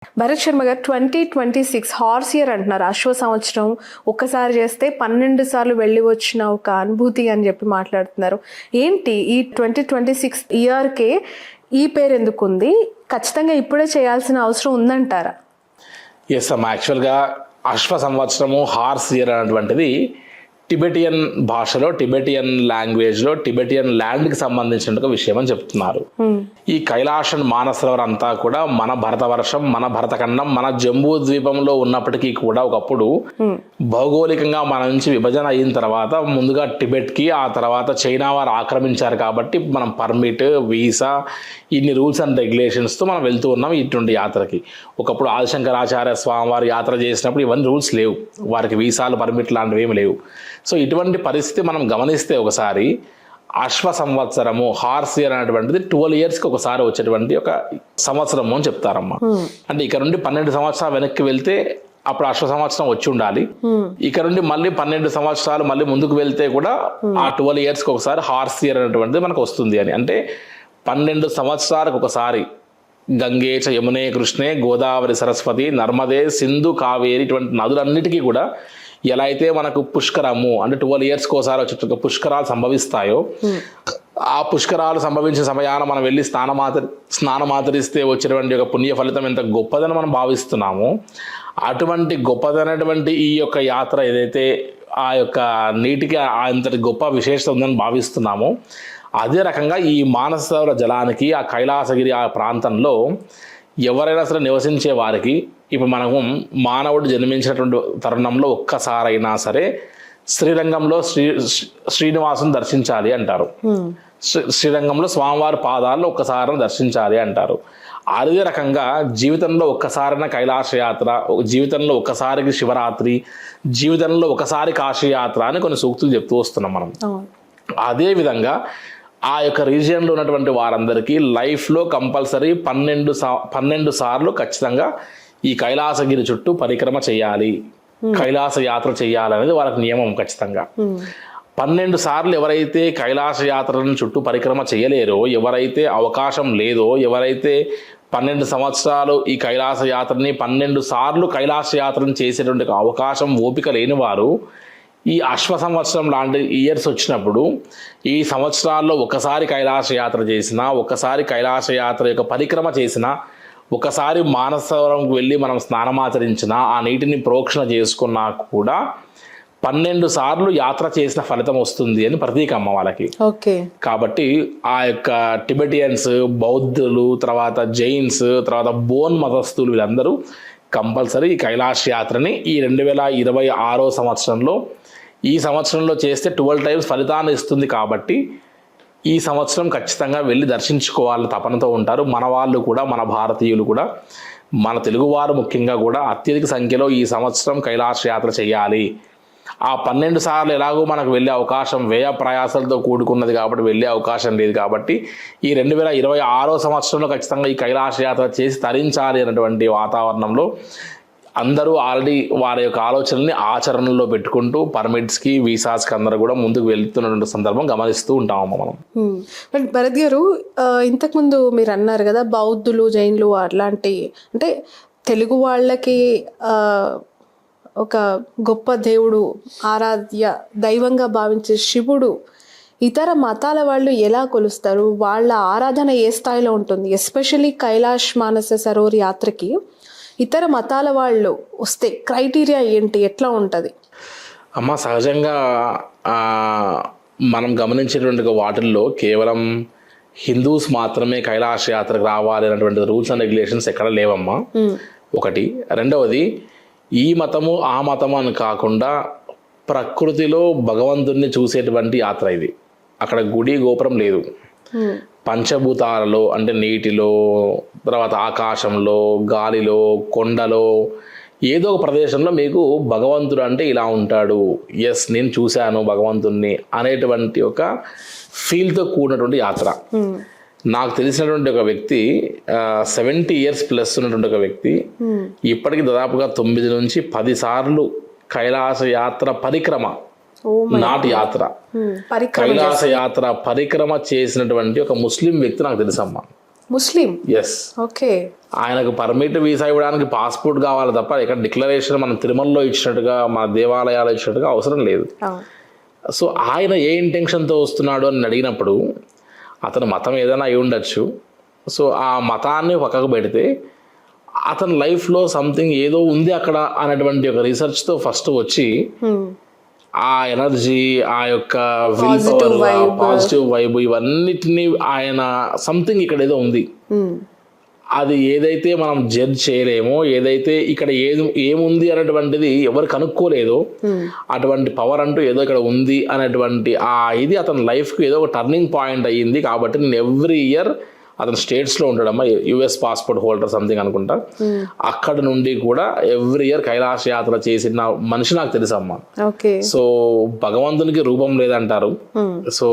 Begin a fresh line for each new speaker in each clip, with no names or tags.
భరత్ శర్మ గారు 2026 horse year అంటున్నారు. అశ్వ సంవత్సరం ఒక్కసారి చేస్తే 12 సార్లు వెళ్ళి వచ్చిన ఒక అనుభూతి అని చెప్పి మాట్లాడుతున్నారు. ఏంటి ఈ 2026 ఇయర్కే ఈ పేరు ఎందుకు ఉంది? ఖచ్చితంగా ఇప్పుడే చేయాల్సిన అవసరం ఉందంటారా?
ఎస్ అమ్మా, యాక్చువల్గా అశ్వ సంవత్సరము హార్స్ ఇయర్ అనేటువంటిది టిబెటియన్ భాషలో, టిబెటియన్ లాంగ్వేజ్లో, టిబెటియన్ ల్యాండ్కి సంబంధించిన ఒక విషయం అని చెప్తున్నారు. ఈ కైలాసన్ మానసరోవర్ అంతా కూడా మన భరతవర్షం, మన భరతఖండం, మన జంబూ ద్వీపంలో ఉన్నప్పటికీ కూడా ఒకప్పుడు భౌగోళికంగా మన నుంచి విభజన అయిన తర్వాత ముందుగా టిబెట్కి, ఆ తర్వాత చైనా వారు ఆక్రమించారు కాబట్టి మనం పర్మిట్, వీసా, ఇన్ని రూల్స్ అండ్ రెగ్యులేషన్స్తో మనం వెళ్తూ ఉన్నాం ఇటువంటి యాత్రకి. ఒకప్పుడు ఆదిశంకరాచార్య స్వామి వారు యాత్ర చేసినప్పుడు ఇవన్నీ రూల్స్ లేవు, వారికి వీసాలు, పర్మిట్ లాంటివి ఏమి లేవు. సో ఇటువంటి పరిస్థితి మనం గమనిస్తే ఒకసారి అశ్వ సంవత్సరము, హార్స్ ఇయర్ అనేటువంటిది 12 yearsకి ఒకసారి వచ్చేటువంటి ఒక సంవత్సరము అని చెప్తారమ్మా. అంటే ఇక్కడ నుండి 12 సంవత్సరాలు వెనక్కి వెళ్తే అప్పుడు అశ్వ సంవత్సరం వచ్చి ఉండాలి. ఇక్కడ నుండి మళ్ళీ 12 సంవత్సరాలు మళ్ళీ ముందుకు వెళ్తే కూడా ఆ 12 yearsకి ఒకసారి హార్స్ ఇయర్ అనేటువంటిది మనకు వస్తుంది అని. అంటే 12 సంవత్సరాలకు ఒకసారి గంగే చ యమునే కృష్ణే గోదావరి సరస్వతి నర్మదే సింధు కావేరి ఇటువంటి నదులన్నిటికీ కూడా ఎలా అయితే మనకు పుష్కరము అంటే 12 yearsకి ఒకసారి వచ్చే పుష్కరాలు సంభవిస్తాయో, ఆ పుష్కరాలు సంభవించిన సమయాన మనం వెళ్ళి స్నానమాచరిస్తే వచ్చేటువంటి ఒక పుణ్య ఫలితం ఎంత గొప్పదని మనం భావిస్తున్నామో, అటువంటి గొప్పదైనటువంటి ఈ యొక్క యాత్ర ఏదైతే ఆ యొక్క నీటికి అంతటి గొప్ప విశేషత ఉందని భావిస్తున్నామో, అదే రకంగా ఈ మానసరోవర జలానికి, ఆ కైలాసగిరి ఆ ప్రాంతంలో ఎవరైనా సరే నివసించే వారికి, ఇప్పుడు మనము మానవుడు జన్మించినటువంటి తరుణంలో ఒక్కసారైనా సరే శ్రీరంగంలో శ్రీనివాసుని దర్శించాలి అంటారు. శ్రీరంగంలో స్వామివారి పాదాలను ఒక్కసారి దర్శించాలి అంటారు. అదే రకంగా జీవితంలో ఒక్కసారైన కైలాస యాత్ర, జీవితంలో ఒక్కసారికి శివరాత్రి, జీవితంలో ఒకసారి కాశీయాత్ర అని కొన్ని సూక్తులు చెప్తూ వస్తున్నాం మనం. అదేవిధంగా ఆ యొక్క రీజియన్లో ఉన్నటువంటి వారందరికీ లైఫ్లో కంపల్సరీ 12 సార్లు ఖచ్చితంగా ఈ కైలాసగిరి చుట్టూ పరిక్రమ చేయాలి, కైలాస యాత్ర చేయాలనేది వాళ్ళకి నియమం ఖచ్చితంగా. 12 సార్లు ఎవరైతే కైలాస యాత్రలను చుట్టూ పరిక్రమ చేయలేరో, ఎవరైతే అవకాశం లేదో, ఎవరైతే 12 సంవత్సరాలు ఈ కైలాస యాత్రని 12 సార్లు కైలాస యాత్రను చేసేటువంటి అవకాశం, ఓపిక లేని వారు ఈ అశ్వ సంవత్సరం లాంటి ఇయర్స్ వచ్చినప్పుడు ఈ సంవత్సరాల్లో ఒకసారి కైలాస యాత్ర చేసినా, ఒకసారి కైలాస యాత్ర యొక్క పరిక్రమ చేసినా, ఒకసారి మానసరోవరంకి వెళ్ళి మనం స్నానమాచరించినా, ఆ నీటిని ప్రోక్షణ చేసుకున్నా కూడా 12 సార్లు యాత్ర చేసిన ఫలితం వస్తుంది అని ప్రతీకమ్మ వాళ్ళకి.
ఓకే. కాబట్టి
ఆ యొక్క టిబెటియన్స్, బౌద్ధులు, తర్వాత జైన్స్, తర్వాత బోన్ మతస్థులు వీళ్ళందరూ కంపల్సరీ ఈ కైలాస యాత్రని ఈ 2026 సంవత్సరంలో, ఈ సంవత్సరంలో చేస్తే 12 times ఫలితాన్ని ఇస్తుంది. కాబట్టి ఈ సంవత్సరం ఖచ్చితంగా వెళ్ళి దర్శించుకోవాలని తపనతో ఉంటారు మన వాళ్ళు కూడా, మన భారతీయులు కూడా, మన తెలుగువారు ముఖ్యంగా కూడా అత్యధిక సంఖ్యలో ఈ సంవత్సరం కైలాస యాత్ర చేయాలి. ఆ 12 సార్లు ఎలాగో మనకు వెళ్ళే అవకాశం వ్యయ ప్రయాసాలతో కూడుకున్నది కాబట్టి వెళ్ళే అవకాశం లేదు. కాబట్టి ఈ 2026 సంవత్సరంలో ఖచ్చితంగా ఈ కైలాస యాత్ర చేసి తరించాలి అన్నటువంటి వాతావరణంలో అందరూ ఆల్రెడీ వారి యొక్క ఆలోచనల్ని ఆచరణలో పెట్టుకుంటూ పర్మిట్స్కి, వీసాస్కి అందరూ కూడా ముందుకు వెళ్తున్నటువంటి సందర్భం గమనిస్తూ ఉంటామమ్మ మనం.
బట్ భరత్ గారు, ఇంతకుముందు మీరు అన్నారు కదా బౌద్ధులు, జైన్లు అట్లాంటి, అంటే తెలుగు వాళ్ళకి ఒక గొప్ప దేవుడు, ఆరాధ్య దైవంగా భావించే శివుడు ఇతర మతాల వాళ్ళు ఎలా కొలుస్తారు? వాళ్ళ ఆరాధన ఏ స్థాయిలో ఉంటుంది? ఎస్పెషల్లీ కైలాష్ మానస సరోవర్ యాత్రకి ఇతర మతాల వాళ్ళు వస్తే క్రైటీరియా ఏంటి, ఎట్లా ఉంటుంది?
అమ్మ, సహజంగా మనం గమనించేటువంటి వాటిల్లో కేవలం హిందూస్ మాత్రమే కైలాస యాత్రకు రావాలి అన్నటువంటి రూల్స్ అండ్ రెగ్యులేషన్స్ ఎక్కడ లేవమ్మా. ఒకటి. రెండవది, ఈ మతము ఆ మతము అని కాకుండా ప్రకృతిలో భగవంతుణ్ణి చూసేటువంటి యాత్ర ఇది. అక్కడ గుడి గోపురం లేదు. పంచభూతాలలో అంటే నీటిలో, తర్వాత ఆకాశంలో, గాలిలో, కొండలో, ఏదో ఒక ప్రదేశంలో మీకు భగవంతుడు అంటే ఇలా ఉంటాడు, ఎస్ నేను చూశాను భగవంతుణ్ణి అనేటువంటి ఒక ఫీల్తో కూడినటువంటి యాత్ర. నాకు తెలిసినటువంటి ఒక వ్యక్తి 70 years ప్లస్ ఉన్నటువంటి ఒక వ్యక్తి ఇప్పటికి దాదాపుగా 9 నుంచి 10 సార్లు కైలాస యాత్ర పరిక్రమ, నాటి యాత్ర, కైలాస యాత్ర పరిక్రమ చేసినటువంటి ఒక ముస్లిం వ్యక్తి నాకు తెలుసమ్మా.
ముస్లిం.
Yes,
okay.
ఆయనకు పర్మిట్ వీసా ఇవ్వడానికి పాస్పోర్ట్ కావాలి తప్ప ఇక్కడ డిక్లరేషన్ మనం తిరుమలలో ఇచ్చినట్టుగా మన దేవాలయాలు ఇచ్చినట్టుగా అవసరం లేదు.
అవును.
సో ఆయన ఏ ఇంటెన్షన్తో వస్తున్నాడు అని అడిగినప్పుడు అతని మతం ఏదైనా అయి ఉండొచ్చు. సో ఆ మతాన్ని పక్కకు పెడితే అతని లైఫ్లో సంథింగ్ ఏదో ఉంది అక్కడ అనేటువంటి ఒక రీసెర్చ్తో ఫస్ట్ వచ్చి ఆ ఎనర్జీ, ఆ యొక్క విల్ పవర్, పాజిటివ్ వైబ్ ఇవన్నిటినీ ఆయన సంథింగ్ ఇక్కడ ఏదో ఉంది, అది ఏదైతే మనం జడ్జ్ చేయలేమో, ఏదైతే ఇక్కడ ఏముంది అనేటువంటిది ఎవరు కనుక్కోలేదో అటువంటి పవర్ అంటూ ఏదో ఇక్కడ ఉంది అనేటువంటి ఆ ఇది అతని లైఫ్కి ఏదో ఒక టర్నింగ్ పాయింట్ అయ్యింది. కాబట్టి నేను ఎవ్రీ ఇయర్ అతను స్టేట్స్లో ఉంటాడమ్మా, యుఎస్ పాస్పోర్ట్ హోల్డర్ సంథింగ్ అనుకుంటా, అక్కడ నుండి కూడా ఎవ్రీ ఇయర్ కైలాస యాత్ర చేసిన మనిషి నాకు తెలుసమ్మా. సో భగవంతునికి రూపం లేదంటారు. సో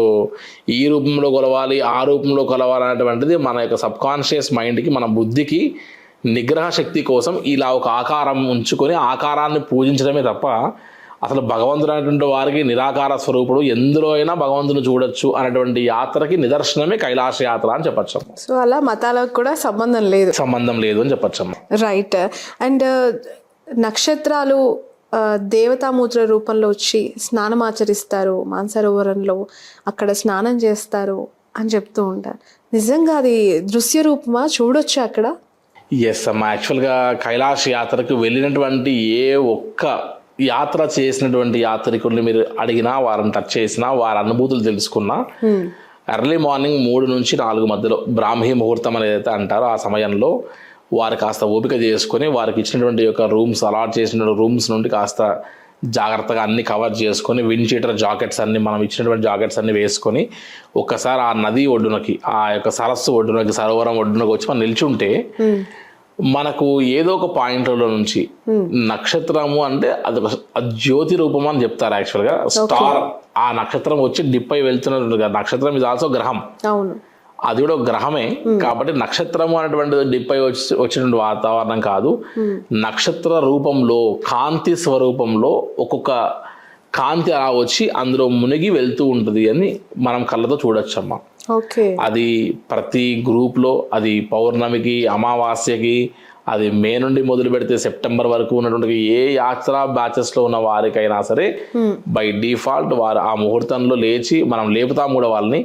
ఈ రూపంలో కొలవాలి, ఆ రూపంలో కొలవాలి అనేటువంటిది మన యొక్క సబ్ కాన్షియస్ మైండ్కి, మన బుద్ధికి నిగ్రహ శక్తి కోసం ఇలా ఒక ఆకారం ఉంచుకొని ఆకారాన్ని పూజించడమే తప్ప అసలు భగవంతుడు అనేటువంటి వారికి నిరాకార స్వరూపుడు, ఎందులో అయినా భగవంతుని చూడొచ్చు అనేటువంటి యాత్రకి నిదర్శనమే కైలాస యాత్ర అని చెప్పచ్చు.
సో అలా మతాలకు కూడా సంబంధం లేదు
అని చెప్పచ్చు.
రైట్. అండ్ నక్షత్రాలు దేవతామూర్తుల రూపంలో వచ్చి స్నానం ఆచరిస్తారు మానసరోవరంలో, అక్కడ స్నానం చేస్తారు అని చెప్తూ ఉంటారు. నిజంగా అది దృశ్య రూపమా, చూడొచ్చు అక్కడ?
ఎస్ అమ్మా, యాక్చువల్గా కైలాస యాత్రకు వెళ్ళినటువంటి ఏ ఒక్క యాత్ర చేసినటువంటి యాత్రికుల్ని మీరు అడిగినా, వారిని టచ్ చేసినా, వారి అనుభూతులు తెలుసుకున్నా, ఎర్లీ మార్నింగ్ 3 నుంచి 4 మధ్యలో బ్రాహ్మీ ముహూర్తం అని ఏదైతే అంటారో ఆ సమయంలో వారు కాస్త ఓపిక చేసుకొని వారికి ఇచ్చినటువంటి యొక్క రూమ్స్, అలాట్ చేసిన రూమ్స్ నుండి కాస్త జాగ్రత్తగా అన్ని కవర్ చేసుకొని, విండ్ చీటర్ జాకెట్స్ అన్ని, మనం ఇచ్చినటువంటి జాకెట్స్ అన్ని వేసుకొని ఒక్కసారి ఆ నది ఒడ్డునకి, ఆ యొక్క సరస్సు ఒడ్డునకి, సరోవరం ఒడ్డునకి వచ్చి మనం నిల్చుంటే మనకు ఏదో ఒక పాయింట్లలో నుంచి నక్షత్రము అంటే అది ఒక జ్యోతి రూపం అని చెప్తారు. యాక్చువల్గా స్టార్, ఆ నక్షత్రం వచ్చి డిప్ అయి వెళ్తున్నట్టు, నక్షత్రం ఇది ఆల్సో గ్రహం, అది కూడా ఒక గ్రహమే. కాబట్టి నక్షత్రము అనేటువంటిది డిప్ అయి వచ్చినటువంటి వాతావరణం కాదు, నక్షత్ర రూపంలో, కాంతి స్వరూపంలో ఒక్కొక్క కాంతి అలా వచ్చి అందులో మునిగి వెళ్తూ ఉంటుంది అని మనం కళ్ళతో చూడొచ్చమ్మా. అది ప్రతి గ్రూప్లో, అది పౌర్ణమికి, అమావాస్యకి, అది మే నుండి మొదలు పెడితే సెప్టెంబర్ వరకు ఉన్నటువంటి ఏ యాత్రా బ్యాచెస్లో ఉన్న వారికైనా సరే బై డిఫాల్ట్ వారు ఆ ముహూర్తంలో లేచి, మనం లేపుతాం కూడా వాళ్ళని,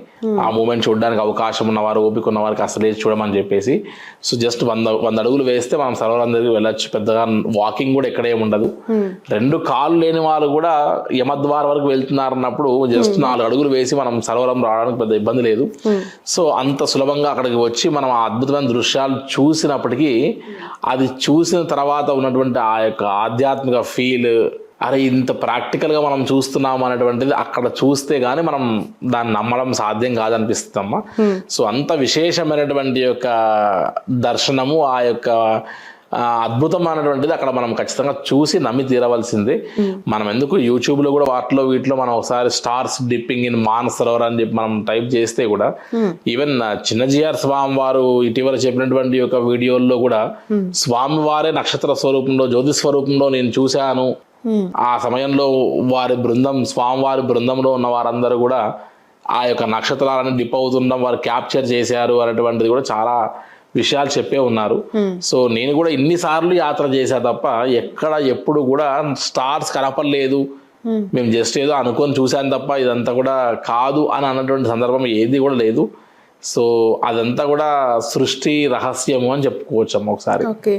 ఆ మూమెంట్ చూడడానికి అవకాశం ఉన్నవారు, ఓపిక ఉన్న వారికి అసలు లేచి చూడమని చెప్పేసి. సో జస్ట్ 100 అడుగులు వేస్తే మనం సరోవరం దగ్గరికి వెళ్ళొచ్చు. పెద్దగా వాకింగ్ కూడా ఎక్కడేమి ఉండదు. 2 కాళ్ళు లేని వాళ్ళు కూడా యమద్వారం వరకు వెళ్తున్నారు అన్నప్పుడు జస్ట్ 4 అడుగులు వేసి మనం సరోవరం రావడానికి పెద్ద ఇబ్బంది లేదు. సో అంత సులభంగా అక్కడికి వచ్చి మనం ఆ అద్భుతమైన దృశ్యాలు చూసినప్పటికీ, అది చూసిన తర్వాత ఉన్నటువంటి ఆ యొక్క ఆధ్యాత్మిక ఫీల్, అరే ఇంత ప్రాక్టికల్గా మనం చూస్తున్నాం అనేటువంటిది అక్కడ చూస్తే గానీ మనం దాన్ని నమ్మడం సాధ్యం కాదనిపిస్తుందమ్మా. సో అంత విశేషమైనటువంటి యొక్క దర్శనము, ఆ యొక్క అద్భుతమైనటువంటిది అక్కడ మనం ఖచ్చితంగా చూసి నమ్మి తీరవలసిందే. మనం ఎందుకు యూట్యూబ్లో కూడా వాటిలో వీటిలో మనం ఒకసారి స్టార్స్ డిప్పింగ్ ఇన్ మానసరోవర్ అని చెప్పి మనం టైప్ చేస్తే కూడా, ఈవెన్ చిన్నజీఆర్ స్వామి వారు ఇటీవల చెప్పినటువంటి యొక్క వీడియోల్లో కూడా స్వామి వారే నక్షత్ర స్వరూపంలో, జ్యోతి స్వరూపంలో నేను చూశాను, ఆ సమయంలో వారి బృందం, స్వామివారి బృందంలో ఉన్న వారందరూ కూడా ఆ యొక్క నక్షత్రాలను డిప్ అవుతుండడం వారు క్యాప్చర్ చేశారు అనేటువంటిది కూడా చాలా విషయాలు చెప్పే ఉన్నారు. సో నేను కూడా ఇన్నిసార్లు యాత్ర చేశా తప్ప ఎక్కడ ఎప్పుడు కూడా స్టార్స్ కనపడలేదు, మేము జస్ట్ ఏదో అనుకొని చూశాను తప్ప ఇదంతా కూడా కాదు అని అన్నటువంటి సందర్భం ఏది కూడా లేదు. సో అదంతా కూడా సృష్టి రహస్యము అని చెప్పుకోవచ్చు అమ్మ ఒకసారి.